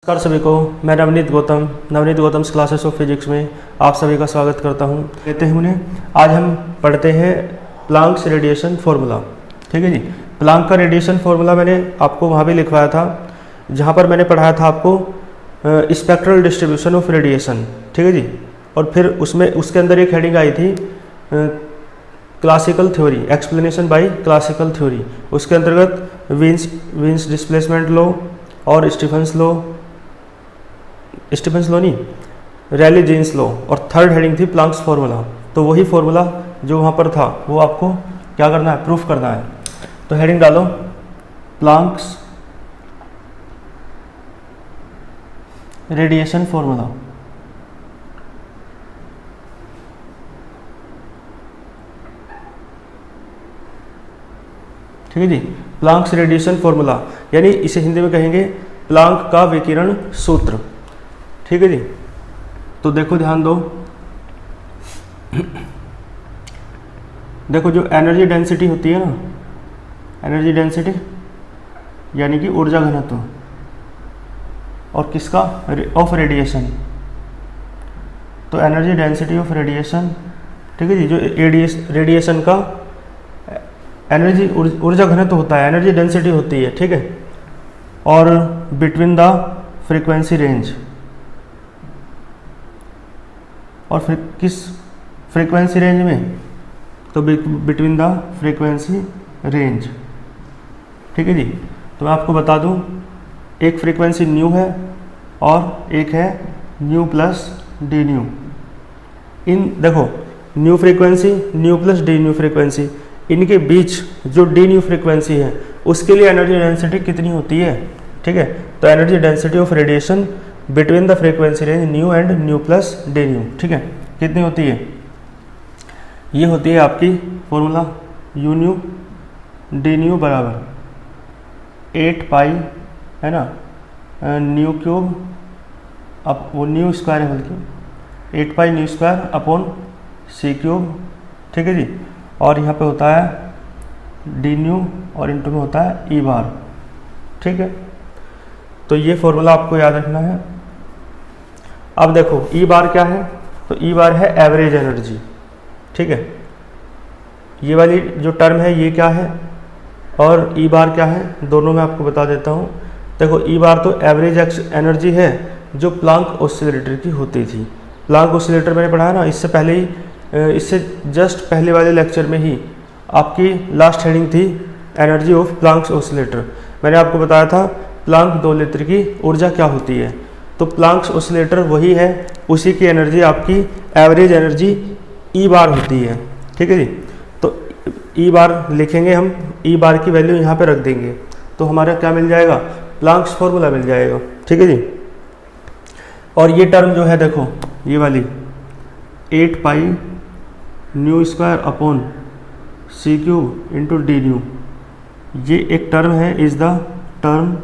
नमस्कार सभी को। मैं Navneet Gautam's classes of physics में आप सभी का स्वागत करता हूं। कहते हैं उन्हें आज हम पढ़ते हैं प्लांक्स रेडिएशन फार्मूला। ठीक है जी। प्लांक का रेडिएशन फार्मूला मैंने आपको वहां भी लिखवाया था जहां पर मैंने पढ़ाया था आपको स्पेक्ट्रल डिस्ट्रीब्यूशन ऑफ रेडिएशन। ठीक है जी। और फिर उसके अंदर एक हेडिंग आई थी classical theory, explanation by classical theory. उसके अंतर्गत वीन्स डिस्प्लेसमेंट लॉ और स्टीफेंस लॉ नहीं, रैली जीन्स लॉ, और थर्ड हेडिंग थी प्लांक्स फार्मूला। तो वही फार्मूला जो वहाँ पर था वो आपको क्या करना है, प्रूफ करना है। तो हेडिंग डालो प्लांक्स रेडिएशन फार्मूला। ठीक है जी। प्लांक्स रेडिएशन फार्मूला यानी इसे हिंदी में कहेंगे प्लांक का विकिरण सूत्र। ठीक है जी। तो देखो, ध्यान दो, देखो जो एनर्जी डेंसिटी होती है ना, एनर्जी डेंसिटी यानी कि ऊर्जा घनत्व, और किसका, ऑफ रेडिएशन। तो एनर्जी डेंसिटी ऑफ रेडिएशन, ठीक है जी, जो रेडिएशन का एनर्जी ऊर्जा घनत्व होता है, एनर्जी डेंसिटी होती है। ठीक है। और बिटवीन द फ्रीक्वेंसी रेंज, और फिर किस फ्रीक्वेंसी रेंज में, तो बिटवीन द फ्रीक्वेंसी रेंज। ठीक है जी। तो मैं आपको बता दूं, एक फ्रीक्वेंसी न्यू है और एक है न्यू प्लस डी न्यू। इन देखो, new frequency, new plus D new frequency, इनके बीच जो डी न्यू फ्रीक्वेंसी है उसके लिए एनर्जी डेंसिटी कितनी होती है। ठीक है। तो energy density of radiation between the frequency range new and new plus D new, ठीक है, कितनी होती है, ये होती है आपकी formula you new D new बराबर 8 पाई, है ना, न्यू क्यूब, अब वो न्यू स्क्वायर है बल्कि 8 पाई न्यू स्क्वायर अपॉन सी क्यूब। ठीक है जी। और यहाँ पे होता है डी न्यू और इनटू में होता है ई बार। ठीक है। तो ये फॉर्मूला आपको याद रखना है। अब देखो ई बार क्या है, तो ई बार है एवरेज एनर्जी। ठीक है। ये वाली जो टर्म है ये क्या है और ई बार क्या है, दोनों में आपको बता देता हूँ। देखो ई बार तो एवरेज एनर्जी है जो प्लांक ऑसिलेटर की होती थी। प्लांक ऑसिलेटर मैंने पढ़ाया ना इससे पहले ही, इससे जस्ट पहले वाले लेक्चर में ही आपकी लास्ट हेडिंग थी एनर्जी ऑफ प्लांक्स ऑसिलेटर। मैंने आपको बताया था प्लांक दोलित्र की ऊर्जा क्या होती है। तो प्लांक्स ऑसिलेटर वही है, उसी की एनर्जी आपकी एवरेज एनर्जी ई बार होती है। ठीक है जी। तो ई बार लिखेंगे हम, ई बार की वैल्यू यहाँ पे रख देंगे तो हमारा क्या मिल जाएगा, प्लांक्स फार्मूला मिल जाएगा। ठीक है जी। और ये टर्म जो है देखो, ये वाली 8 पाई न्यू स्क्वायर अपॉन सी क्यूब इंटू डी न्यू, ये एक टर्म है, इज द टर्म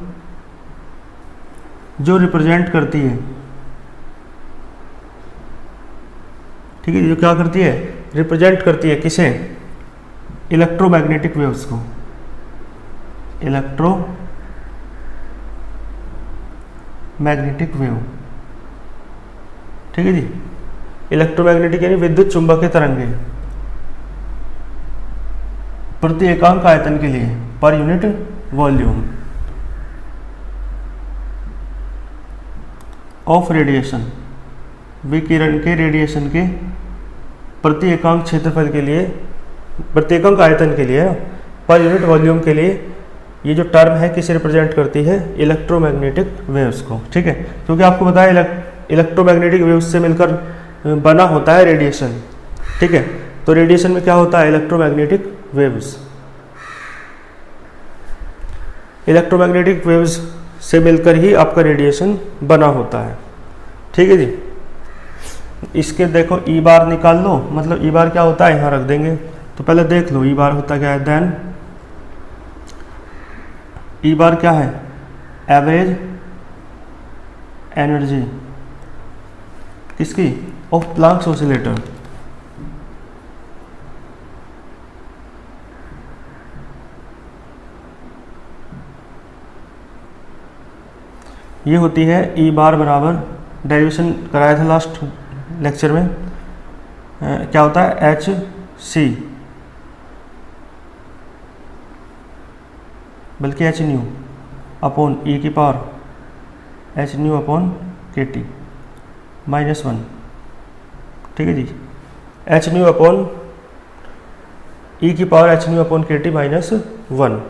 जो रिप्रेजेंट करती है, ठीक है, जो क्या करती है, रिप्रेजेंट करती है किसे, इलेक्ट्रोमैग्नेटिक वेव्स को, इलेक्ट्रोमैग्नेटिक वेव। ठीक है जी। इलेक्ट्रोमैग्नेटिक यानी विद्युत चुंबकीय तरंगे प्रति एकांक आयतन के लिए, per unit volume of radiation, विकिरण के रेडिएशन के प्रति एकांक क्षेत्रफल के लिए, प्रति एकांक आयतन के लिए, पर यूनिट वॉल्यूम के लिए, ये जो टर्म है किसे रिप्रेजेंट करती है, इलेक्ट्रोमैग्नेटिक वेव्स को। ठीक है। क्योंकि आपको बताया इलेक्ट्रोमैग्नेटिक वेव्स से मिलकर बना होता है रेडिएशन। ठीक है। तो रेडिएशन में क्या होता है, इलेक्ट्रोमैग्नेटिक वेव्स, इलेक्ट्रोमैग्नेटिक वेव्स से मिलकर ही आपका रेडिएशन बना होता है। ठीक है जी। इसके देखो ई बार निकाल लो, मतलब ई बार क्या होता है यहाँ रख देंगे। तो पहले देख लो ई बार होता क्या है, देन ई बार क्या है, एवरेज एनर्जी किसकी, ऑफ प्लांक्स ऑसिलेटर। ये होती है ई बार बराबर, डेरिवेशन कराया था लास्ट लेक्चर में, क्या होता है एच सी, बल्कि एच न्यू अपॉन ई की पावर एच न्यू अपॉन के टी -1, ठीक है जी। एच न्यू अपॉन ई की पावर एच न्यू अपॉन के टी -1।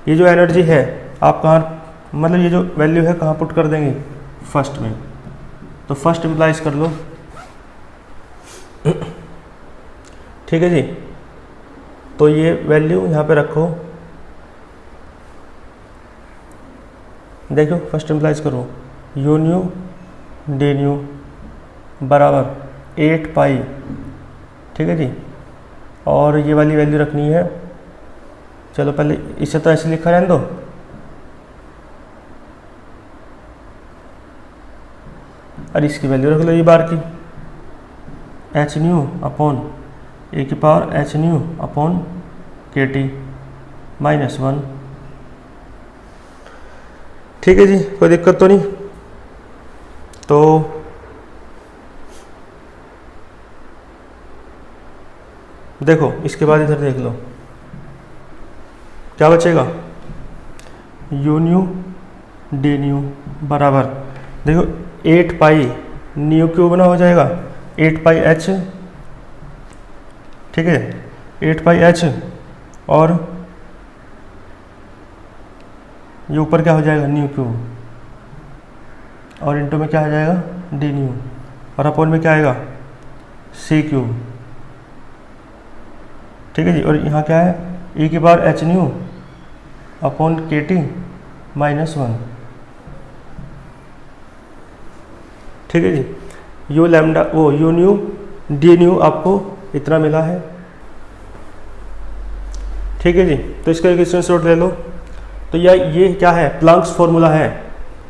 ये जो एनर्जी है आप कहाँ, मतलब ये जो वैल्यू है कहाँ पुट कर देंगे, फर्स्ट में। तो फर्स्ट इम्प्लाइज कर लो, ठीक है जी। तो ये वैल्यू यहाँ पे रखो, देखो फर्स्ट इम्प्लाइज करो, यू न्यू डी न्यू बराबर 8 पाई, ठीक है जी। और ये वाली वैल्यू रखनी है, चलो पहले इसे तो ऐसे लिखा रहने दो, और इसकी वैल्यू रख लो ये बार की, एच न्यू अपॉन ए की पावर एच न्यू अपॉन के टी -1, ठीक है जी, कोई दिक्कत तो नहीं। तो देखो इसके बाद इधर देख लो क्या बचेगा, यू न्यू डी न्यू बराबर, देखो 8 पाई न्यू क्यूब ना हो जाएगा, 8 पाई एच, ठीक है, 8 पाई एच, और ये ऊपर क्या हो जाएगा न्यू क्यूब, और इंटू में क्या आ जाएगा डी न्यू, और अपोन में क्या आएगा सी क्यूब, ठीक है जी। और यहाँ क्या है ई की पावर एच न्यू अपॉन के टी -1, ठीक है जी। यू लैम्डा वो यू न्यू डी न्यू आपको इतना मिला है, ठीक है जी। तो इसका एक स्क्रीनशॉट ले लो। तो ये क्या है, प्लैंक्स फॉर्मूला है,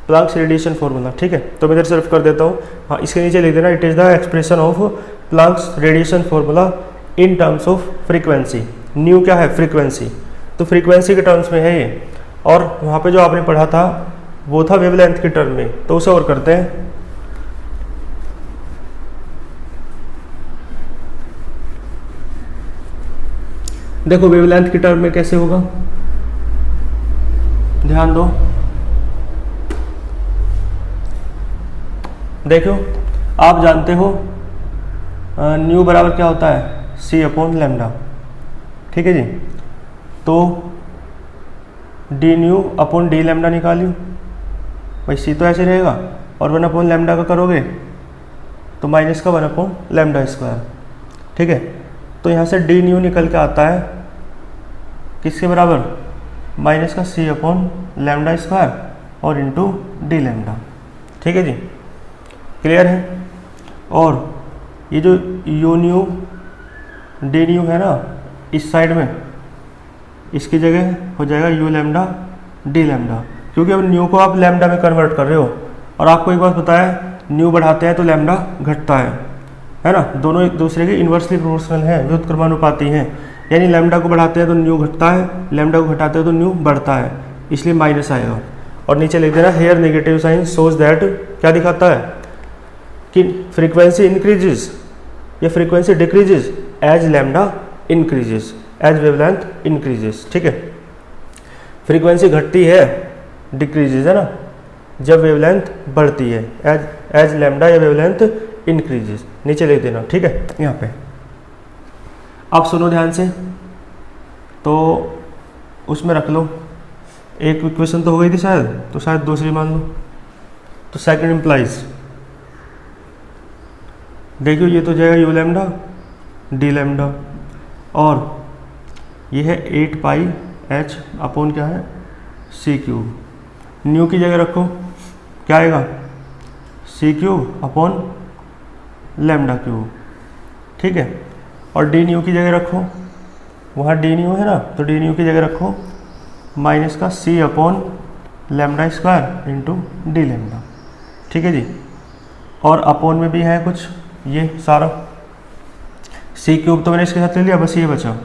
प्लैंक्स रेडिएशन फॉर्मूला, ठीक है। तो मैं इधर सिर्फ कर देता हूँ, हाँ इसके नीचे लिख देना, it is the expression of Planck's radiation formula in terms of frequency. New क्या है फ्रीक्वेंसी, तो फ्रीक्वेंसी के टर्म्स में है ये, और वहाँ पे जो आपने पढ़ा था वो था वेवलेंथ के टर्म में, तो उसे और करते हैं। देखो वेवलेंथ के टर्म में कैसे होगा, ध्यान दो, देखो आप जानते हो न्यू बराबर क्या होता है सी अपॉन लैम्डा, ठीक है जी। तो D new upon D lambda निकालियो, भाई सी तो ऐसे रहेगा, और 1 अपॉन लैम्डा का करोगे तो माइनस का 1 अपॉन लैम्डा स्क्वायर, ठीक है। तो यहाँ से डी न्यू निकल के आता है किसके बराबर, माइनस का सी अपॉन लैम्डा स्क्वायर और इंटू डी लैम्डा, ठीक है जी, क्लियर है। और ये जो यू न्यू डी न्यू है ना, इस साइड में इसकी जगह हो जाएगा यू लैम्डा डी लैम्डा, क्योंकि अब न्यू को आप लैम्डा में कन्वर्ट कर रहे हो, और आपको एक बात पता है न्यू बढ़ाते हैं तो लैम्डा घटता है ना, दोनों एक दूसरे के इन्वर्सली प्रोपोर्शनल हैं, व्युत्क्रमानुपाती हैं, यानी लैम्डा को बढ़ाते हैं तो न्यू घटता है, लैम्डा को घटाते हैं तो न्यू बढ़ता है, इसलिए माइनस आएगा। और नीचे लिख देना here negative sign shows that, क्या दिखाता है कि फ्रीक्वेंसी इंक्रीजेज या frequency decreases as lambda increases, as wavelength increases, ठीक है। फ्रीक्वेंसी घटती है, डिक्रीजेज है ना, जब वेवलेंथ बढ़ती है, एज लैम्डा या वेवलेंथ इंक्रीजेज, नीचे लिख देना, ठीक है। यहाँ पे आप सुनो ध्यान से, तो उसमें रख लो, एक इक्वेशन तो हो गई थी शायद, तो शायद दूसरी मान लो। तो सेकंड इम्प्लाइज, देखियो ये तो जाएगा यू लैम्डा डी लैम्डा, और ये है 8 पाई एच अपॉन क्या है सी क्यूब, न्यू की जगह रखो क्या आएगा सी क्यूब अपॉन लैम्डा क्यूब, ठीक है। और डी न्यू की जगह रखो, वहाँ डी न्यू है ना, तो डी न्यू की जगह रखो माइनस का c upon lambda square into d lambda, ठीक है जी। और अपॉन में भी है कुछ, ये सारा सी क्यूब तो मैंने इसके साथ ले लिया, बस ये बचा,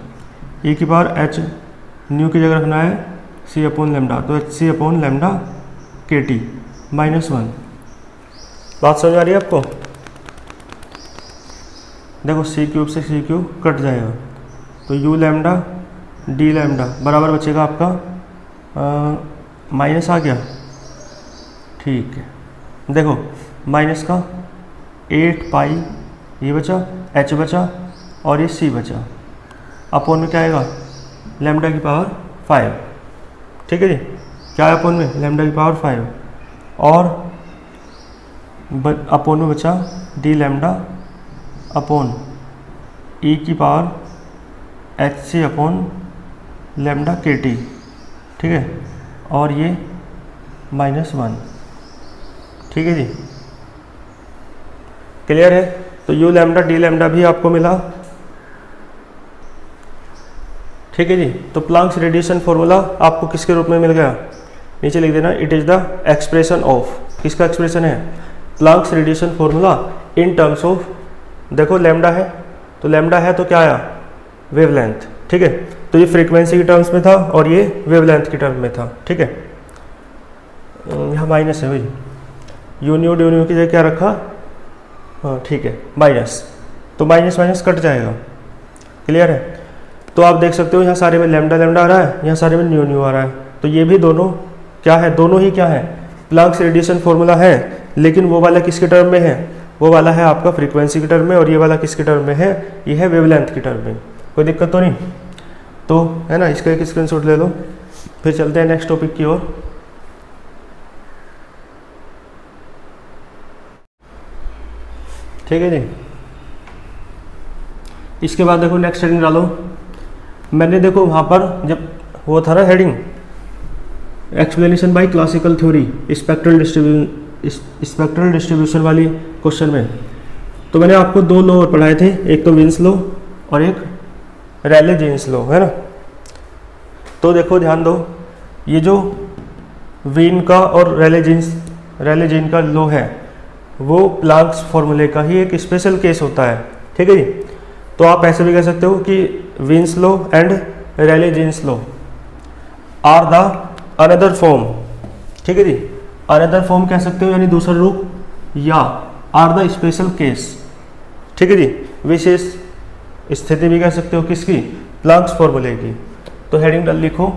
ई की पावर एच न्यू की जगह रखना है सी अपॉन लैम्डा, तो H c upon lambda k T -1। बात समझ आ रही है आपको? देखो c³ से c³ कट जाएगा, तो u लैम्डा d लैम्डा बराबर बचेगा आपका माइनस आ गया, ठीक है। देखो माइनस का 8 पाई ये बचा, h बचा और ये c बचा, अपोन में क्या आएगा लैम्डा की पावर 5, ठीक है जी। क्या है अपोन में लैम्डा की पावर 5 और अपोन में बचा d लैम्डा अपोन e की power hc upon lambda kt, ठीक है, और ये -1, ठीक है जी। क्लियर है? तो u लैम्डा d लैम्डा भी आपको मिला, ठीक है जी। तो प्लांक्स रेडिएशन फॉर्मूला आपको किसके रूप में मिल गया, नीचे लिख देना, it is the expression of, किसका एक्सप्रेशन है, Planck's radiation formula in terms of, देखो लैम्डा है तो लैम्डा है तो क्या आया वेवलेंथ, ठीक है। तो ये फ्रीक्वेंसी के टर्म्स में था और ये वेवलेंथ के टर्म में था, ठीक है। यहाँ माइनस है भाई, यूनियो ड्यूनियो की जगह क्या रखा, हाँ ठीक है माइनस, तो माइनस माइनस कट जाएगा, क्लियर है। तो आप देख सकते हो यहाँ सारे में लैम्डा लैम्डा आ रहा है, यहाँ सारे में न्यू न्यू आ रहा है, तो ये भी दोनों क्या है, दोनों ही क्या है प्लांक्स रेडिएशन फॉर्मूला है, लेकिन वो वाला किसके टर्म में है, वो वाला है आपका फ्रीक्वेंसी के टर्म में, और ये वाला किसके टर्म में है, ये है वेवलेंथ के टर्म में। कोई दिक्कत तो नहीं, तो है ना, इसका एक स्क्रीनशॉट ले लो, फिर चलते हैं नेक्स्ट टॉपिक की ओर। ठीक है जी। इसके बाद देखो नेक्स्ट हेडिंग डालो, मैंने देखो वहाँ पर जब वो था ना heading explanation by classical theory spectral distribution वाली क्वेश्चन में, तो मैंने आपको दो लॉ और पढ़ाए थे, एक तो विन्स लॉ और एक रैले जीन्स लॉ, है ना। तो देखो ध्यान दो, ये जो वीन का और रैले जीन का लॉ है वो प्लांक्स फॉर्मूले का ही एक स्पेशल केस होता है, ठीक है जी। तो आप ऐसे भी कह सकते हो कि Wien's law and Rayleigh Jeans law are the another form, ठीक है जी, अनदर फॉर्म कह सकते हो यानी दूसरा रूप, या आर द स्पेशल केस, ठीक है जी, विशेष स्थिति भी कह सकते हो किसकी, प्लांक्स फॉर्मूले की। तो हेडिंग डाल लिखो,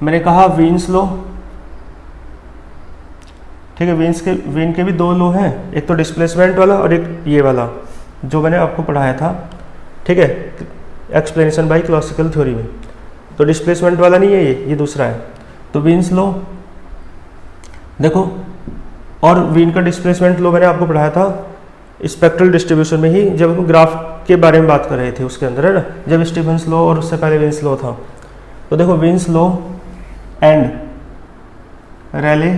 मैंने कहा वीन्स लॉ, ठीक है, वीन के भी दो लॉ हैं, एक तो डिस्प्लेसमेंट वाला और एक ये वाला जो मैंने आपको पढ़ाया था, ठीक है, एक्सप्लेनेशन बाय क्लासिकल थ्योरी में। तो डिस्प्लेसमेंट वाला नहीं है ये दूसरा है। तो वीन्स लॉ देखो, और वीन का डिस्प्लेसमेंट लॉ मैंने आपको पढ़ाया था स्पेक्ट्रल डिस्ट्रीब्यूशन में ही, जब हम ग्राफ के बारे में बात कर रहे थे उसके अंदर, है ना, जब स्टीफन्स लॉ और उससे पहले वीन्स लॉ था। तो देखो Wien's law and Rayleigh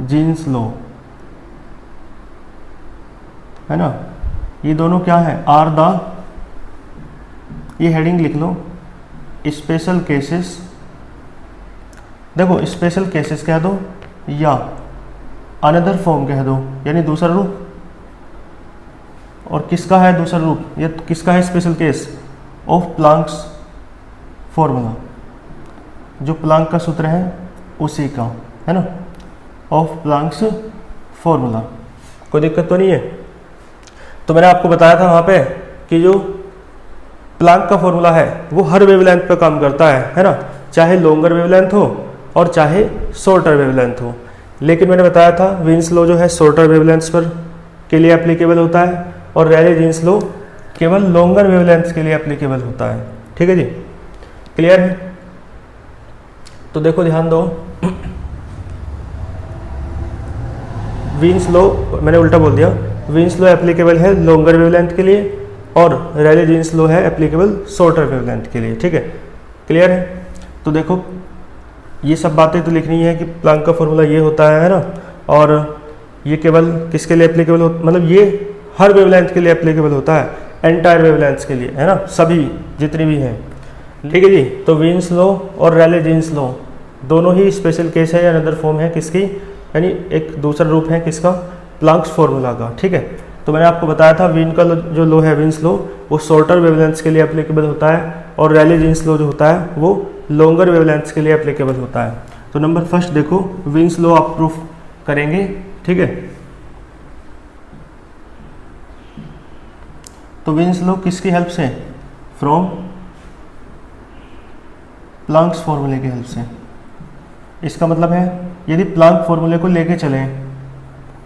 Jeans law, है ना, ये दोनों क्या है, आर द, ये हेडिंग लिख लो, स्पेशल केसेस, देखो स्पेशल केसेस कह दो या अनदर फॉर्म कह दो, यानी दूसरा रूप। और किसका है दूसरा रूप, ये किसका है special case, of Planck's formula, जो प्लांक का सूत्र है उसी का, है ना, ऑफ प्लांक्स फॉर्मूला। कोई दिक्कत तो नहीं है। तो मैंने आपको बताया था वहाँ पे कि जो प्लांक का फॉर्मूला है वो हर वेवलेंथ पे काम करता है ना, चाहे लॉन्गर वेवलेंथ हो और चाहे शॉर्टर वेवलेंथ हो। लेकिन मैंने बताया था विन्स लॉ जो है शॉर्टर वेवलेंथ्स पर के लिए एप्लीकेबल होता है और रैले जीन्स लॉ केवल लॉन्गर वेवलेंथ्स के लिए एप्लीकेबल होता है, ठीक है जी, क्लियर है। तो देखो ध्यान दो, विन्स लॉ मैंने उल्टा बोल दिया, विन्स लॉ एप्लीकेबल है लॉन्गर वेवलेंथ के लिए और रैले जीन्स लॉ है एप्लीकेबल शॉर्टर वेवलेंथ के लिए, ठीक है, क्लियर है। तो देखो ये सब बातें तो लिखनी है कि प्लांक का फॉर्मूला ये होता है ना, और ये केवल किसके लिए एप्लीकेबल होता, मतलब ये हर वेवलेंथ के लिए एप्लीकेबल होता है, एंटायर वेवलेंथ्स के लिए, है ना, सभी जितनी भी हैं, ठीक है जी। तो विन्स लॉ और रैले जीन्स लॉ दोनों ही स्पेशल केस है या अनदर फॉर्म है किसकी, यानी एक दूसरा रूप है किसका, प्लांक्स फॉर्मूला का, ठीक है। तो मैंने आपको बताया था वीन का जो लॉ है विन्स लॉ वो शॉर्टर वेवलेंथ्स के लिए एप्लीकेबल होता है और रैले जीन्स लॉ जो होता है वो लॉन्गर वेवलेंथ्स के लिए एप्लीकेबल होता है। तो नंबर फर्स्ट देखो, विन्स लॉ आप प्रूफ करेंगे, ठीक है। तो विन्स लॉ किसकी हेल्प से? फ्रॉम प्लांक्स फॉर्मूले की हेल्प से। इसका मतलब है यदि प्लांक फॉर्मूले को लेके चलें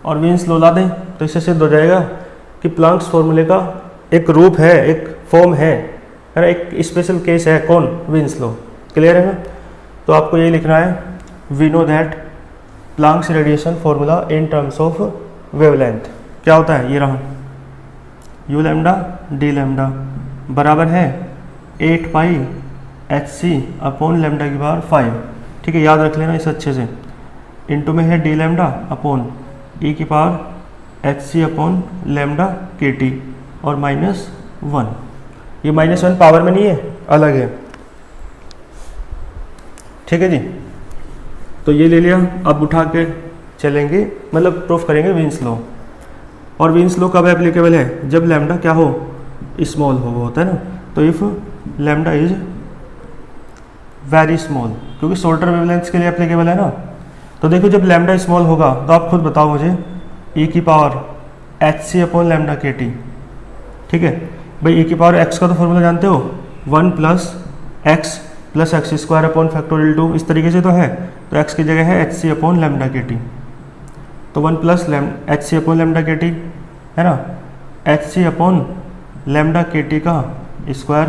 और विन्स लॉ ला दें तो इससे सिद्ध हो जाएगा कि प्लांक्स फॉर्मूले का एक रूप है, एक फॉर्म है ना, एक स्पेशल केस है। कौन? Wins law. क्लियर है ना? तो आपको ये लिखना है, we know that Planck's radiation formula in terms of wavelength क्या होता है? ये रहा, यू लैम्डा डी लैम्डा बराबर है 8 पाई एच सी अपॉन लैम्डा की पावर 5। ठीक है, याद रख लेना इसे अच्छे से। इनटू में है डी लैम्डा अपॉन ई की power h c upon lambda k T और -1। ये -1 पावर में नहीं है, अलग है। ठीक है जी, तो ये ले लिया। अब उठा के चलेंगे, मतलब प्रूफ करेंगे विन्स लॉ। और विन्स लॉ कब एप्लीकेबल है? जब लैम्डा क्या हो? स्मॉल हो, होता है ना। तो if lambda is very small, क्योंकि शॉर्टर वेवलेंथ्स के लिए एप्लीकेबल है ना। तो देखो जब लैम्डा स्मॉल होगा तो आप खुद बताओ मुझे, ई की power h c upon lambda k T. ठीक है भाई, ई की पावर एक्स का तो फॉर्मूला जानते हो, 1 + x + x square upon factorial 2, इस तरीके से तो है। तो x की जगह है H c upon lambda k T. तो 1 + H c upon lambda k T है ना। H c upon lambda k T का स्क्वायर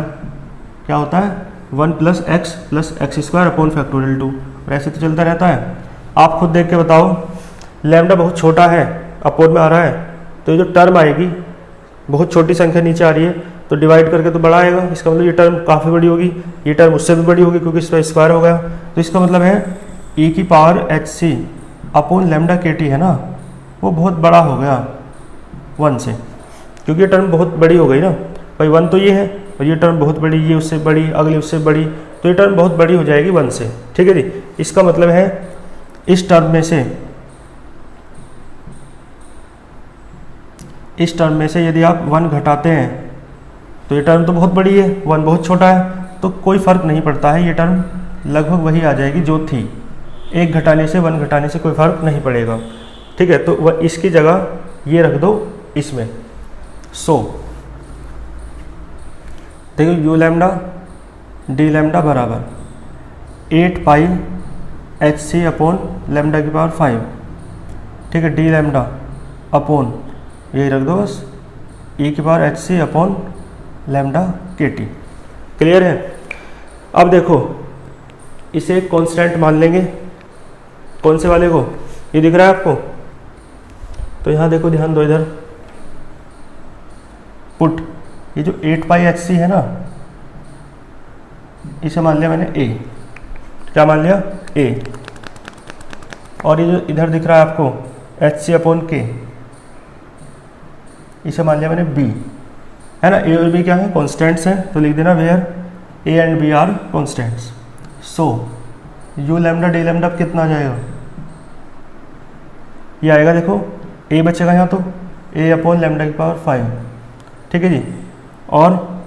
क्या होता है? 1 + x + x square upon factorial 2। और ऐसे तो चलता रहता है। आप खुद देख के बताओ, लैम्डा बहुत छोटा है, अपोन में आ रहा है, तो ये जो टर्म आएगी, बहुत छोटी संख्या नीचे आ रही है, तो डिवाइड करके तो बड़ा आएगा। इसका मतलब ये टर्म काफ़ी बड़ी होगी, ये टर्म उससे भी बड़ी होगी क्योंकि इसका स्क्वायर हो गया। तो इसका मतलब है ई की power h c upon lambda k T है ना, वो बहुत बड़ा हो गया 1 से, क्योंकि ये टर्म बहुत बड़ी हो गई ना भाई। 1 तो ये है और ये टर्म बहुत बड़ी, ये उससे बड़ी, अगली उससे बड़ी, तो ये टर्म बहुत बड़ी हो जाएगी 1 से। ठीक है जी, इसका मतलब है इस टर्म में से यदि आप 1 घटाते हैं तो ये टर्म तो बहुत बड़ी है, 1 बहुत छोटा है, तो कोई फर्क नहीं पड़ता है, ये टर्म लगभग वही आ जाएगी जो थी। 1 घटाने से 1 घटाने से कोई फर्क नहीं पड़ेगा। ठीक है, तो वह इसकी जगह ये रख दो इसमें। सो देखो यू लैम्डा डी लैम्डा बराबर 8 पाई एच सी अपॉन लैम्डा की पावर 5। ठीक है, डी लैम्डा अपॉन यही रख दो बस, ई की power h c upon lambda k T. Clear है? अब देखो इसे कांस्टेंट मान लेंगे। कौन से वाले को? ये दिख रहा है आपको? तो यहाँ देखो, ध्यान दो इधर, पुट ये जो 8 पाई एच सी है ना, इसे मान लिया मैंने ए। क्या मान लिया? ए। और ये जो इधर दिख रहा है आपको एच सी अपॉन के, इसे मान लिया मैंने बी, है ना। ए और बी क्या है? कॉन्स्टेंट्स हैं, तो लिख देना where A and B are constants. So you lambda d lambda कितना आ जाएगा? ये आएगा, देखो ए बचेगा यहाँ, तो ए अपॉन लैम्डा की पावर 5। ठीक है जी, और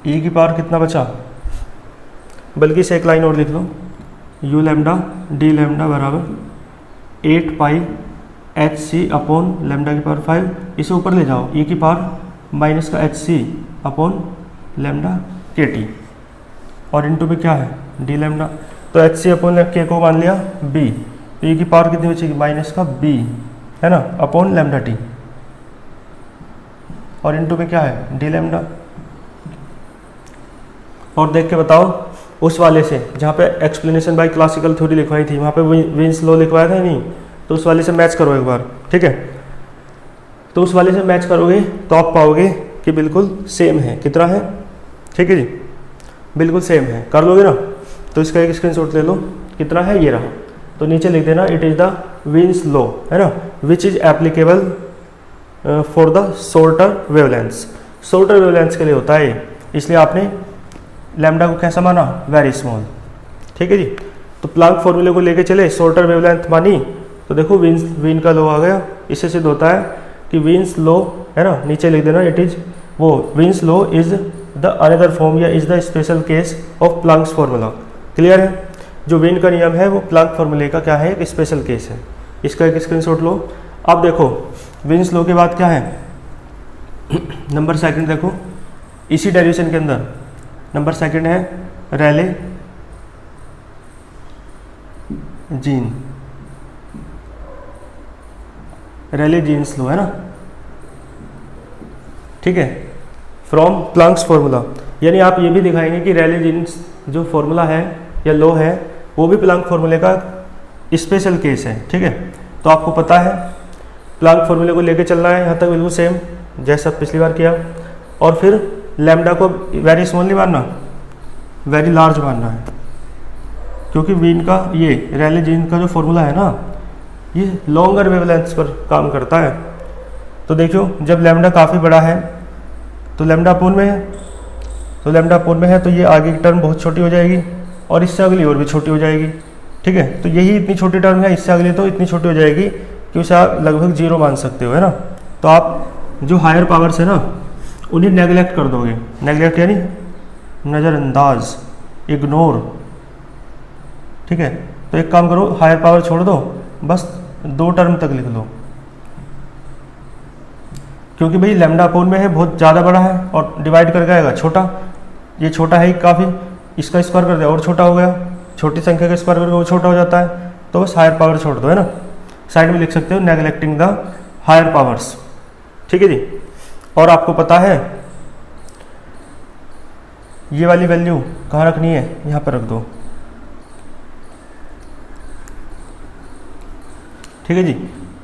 ई की पावर कितना बचा? बल्कि इसे एक लाइन और लिख लो, यू लैम्डा डी लैम्डा बराबर 8 पाई एच सी अपॉन लैम्डा की पावर 5। इसे ऊपर ले जाओ, ई की पावर माइनस का H c upon lambda k T, और इनटू में क्या है? D lambda. तो एच सी अपॉन के को मान लिया बी, तो ई की पावर कितनी बचेगी? माइनस का बी, है ना, अपॉन लैम्डा टी, और इनटू में क्या है? D lambda. और देख के बताओ उस वाले से जहाँ पे एक्सप्लेनेशन बाय क्लासिकल थ्योरी लिखवाई थी, वहाँ पे विन्स लॉ लिखवाया था नहीं, तो उस वाले से मैच करो एक बार। ठीक है, तो उस वाले से मैच करोगे तो आप पाओगे कि बिल्कुल सेम है। कितना है? ठीक है जी, बिल्कुल सेम है। कर लोगे ना? तो इसका एक स्क्रीनशॉट ले लो, कितना है? ये रहा। तो नीचे लिख देना it is the wins law, है ना, which is applicable for the shorter wavelengths. Shorter wavelengths के लिए होता है, इसलिए आपने लैम्डा को कैसा माना? Very small. ठीक है जी, तो प्लांक फॉर्मूले को लेके चले, शॉर्टर वेवलेंथ मानी, तो देखो विन का लॉ आ गया। इससे सिद्ध होता है कि विन्स लॉ, है ना, नीचे लिख देना इट इज वो Wien's law is the another form या is the special case of Planck's formula. Clear है? जो वीन का नियम है वो प्लैंक फॉर्मूले का क्या है, एक स्पेशल केस है। इसका एक स्क्रीनशॉट लो। अब देखो वीन्स लॉ के बाद क्या है, नंबर सेकंड देखो इसी डेरिवेशन के अंदर नंबर सेकंड है Rayleigh Jean, Rayleigh Jeans law है ना, ठीक है, फ्रॉम प्लैंक्स फॉर्मूला। यानी आप ये भी दिखाएंगे कि रैले जीन्स जो फॉर्मूला है या लॉ है वो भी प्लैंक फॉर्मूले का स्पेशल केस है, ठीक है। तो आपको पता है प्लैंक फॉर्मूले को लेके चलना है यहाँ तक बिल्कुल सेम जैसा पिछली बार किया, और फिर लैम्डा को वेरी स्मॉल नहीं मानना, वेरी लार्ज मानना है, क्योंकि वीन का ये रैले जीन का जो फॉर्मूला है ना ये लॉन्गर वेवलेंथ्स पर काम करता है। तो देखो जब लैम्डा काफ़ी बड़ा है तो लैम्डा अपोन में है, तो लैम्डा अपोन में है तो ये आगे की टर्म बहुत छोटी हो जाएगी और इससे अगली और भी छोटी हो जाएगी, ठीक है। तो यही इतनी छोटी टर्म है, इससे अगली तो इतनी छोटी हो जाएगी कि उसे आप लगभग 0 मान सकते हो, है ना। तो आप जो हायर पावर्स है ना उन्हें नेगलेक्ट कर दोगे, नेगलेक्ट यानी नज़रअंदाज, इग्नोर, ठीक है। तो एक काम करो हायर पावर छोड़ दो, बस 2 टर्म तक लिख लो, क्योंकि भाई लैम्डा अपोन में है बहुत ज़्यादा बड़ा है और डिवाइड करके आएगा छोटा, ये छोटा है काफ़ी, इसका स्क्वायर कर दिया और छोटा हो गया, छोटी संख्या का स्क्वायर करके वो छोटा हो जाता है, तो बस हायर पावर छोड़ दो, है ना। साइड में लिख सकते हो नेगलेक्टिंग द हायर पावर्स, ठीक है जी। और आपको पता है ये वाली वैल्यू कहाँ रखनी है, यहाँ पर रख दो, ठीक है जी।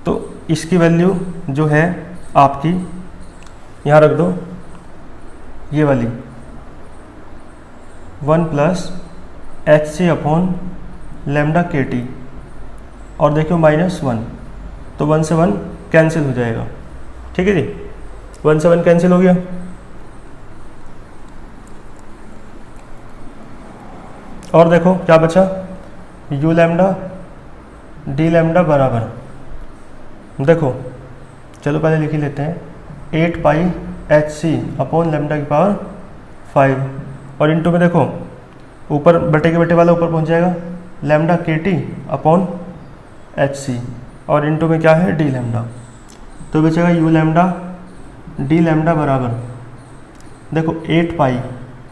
तो इसकी वैल्यू जो है आपकी यहाँ रख दो, ये वाली 1 plus h c upon lambda k T, और देखो -1, तो 1 से 1 कैंसिल हो जाएगा, ठीक है जी। 1 से 1 कैंसिल हो गया, और देखो क्या बचा, यू लैम्डा डी लैम्डा बराबर, देखो चलो पहले लिख ही लेते हैं, 8 पाई एच सी अपॉन लैम्डा की पावर 5, और इनटू में देखो ऊपर बटे के बटे वाला ऊपर पहुंच जाएगा, lambda k T upon H C, और इनटू में क्या है डी लैम्डा, तो बचेगा यू लैम्डा डी लैम्डा बराबर, देखो 8 पाई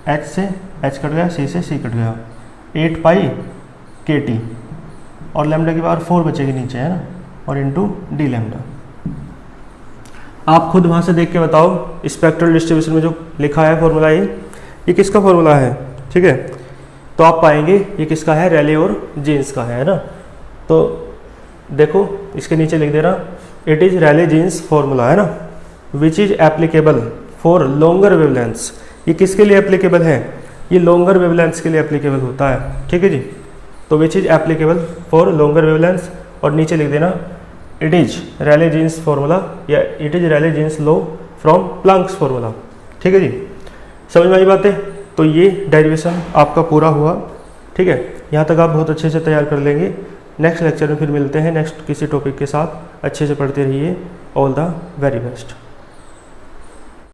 एच से एच कट गया, सी से सी कट गया, 8 पाई के टी, और लैम्डा की पावर 4 बचेगी नीचे, है ना, और इनटू डी लैम्डा। आप खुद वहाँ से देख के बताओ स्पेक्ट्रल डिस्ट्रीब्यूशन में जो लिखा है फॉर्मूला ये किसका फॉर्मूला है, ठीक है। तो आप पाएंगे ये किसका है, रैले और जीन्स का है ना। तो देखो इसके नीचे लिख दे रहा, it is Rayleigh Jeans formula, है ना, which is applicable for longer wavelengths. ये किसके लिए एप्लीकेबल है, ये लॉन्गर वेवलेंथ्स के लिए एप्लीकेबल होता है, ठीक है जी। तो which is applicable for longer wavelengths, और नीचे लिख देना it is Rayleigh Jeans formula या it is Rayleigh Jeans law from Planck's formula, ठीक है जी। समझ में आई बातें? तो ये डेरिवेशन आपका पूरा हुआ, ठीक है। यहाँ तक आप बहुत अच्छे से तैयार कर लेंगे। नेक्स्ट लेक्चर में फिर मिलते हैं नेक्स्ट किसी टॉपिक के साथ। अच्छे से पढ़ते रहिए। All the very best.